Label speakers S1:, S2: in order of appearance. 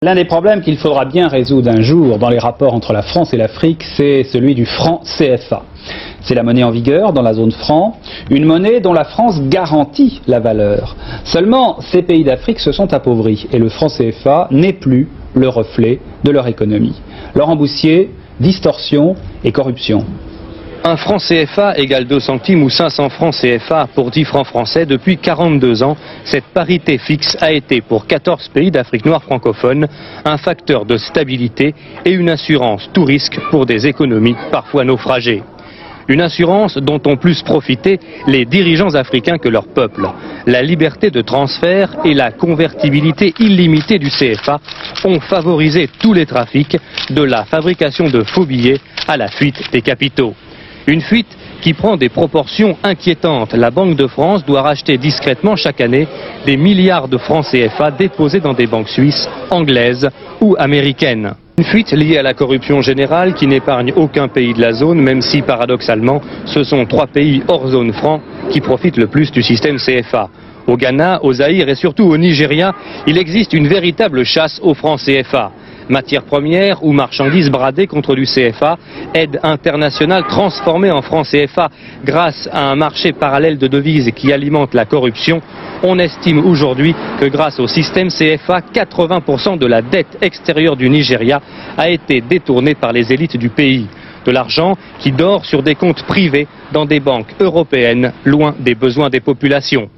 S1: L'un des problèmes qu'il faudra bien résoudre un jour dans les rapports entre la France et l'Afrique, c'est celui du franc CFA. C'est la monnaie en vigueur dans la zone franc, une monnaie dont la France garantit la valeur. Seulement, ces pays d'Afrique se sont appauvris et le franc CFA n'est plus le reflet de leur économie. Laurent Boussier, distorsion et corruption.
S2: Un franc CFA égale 2 centimes ou 500 francs CFA pour 10 francs français. Depuis 42 ans, cette parité fixe a été pour 14 pays d'Afrique noire francophone un facteur de stabilité et une assurance tout risque pour des économies parfois naufragées. Une assurance dont ont plus profité les dirigeants africains que leur peuple. La liberté de transfert et la convertibilité illimitée du CFA ont favorisé tous les trafics, de la fabrication de faux billets à la fuite des capitaux. Une fuite qui prend des proportions inquiétantes. La Banque de France doit racheter discrètement chaque année des milliards de francs CFA déposés dans des banques suisses, anglaises ou américaines. Une fuite liée à la corruption générale qui n'épargne aucun pays de la zone, même si paradoxalement, ce sont 3 pays hors zone franc qui profitent le plus du système CFA. Au Ghana, au Zaïre et surtout au Nigeria, il existe une véritable chasse aux francs CFA. Matières premières ou marchandises bradées contre du CFA, aide internationale transformée en francs CFA grâce à un marché parallèle de devises qui alimente la corruption. On estime aujourd'hui que grâce au système CFA, 80% de la dette extérieure du Nigeria a été détournée par les élites du pays. De l'argent qui dort sur des comptes privés dans des banques européennes, loin des besoins des populations.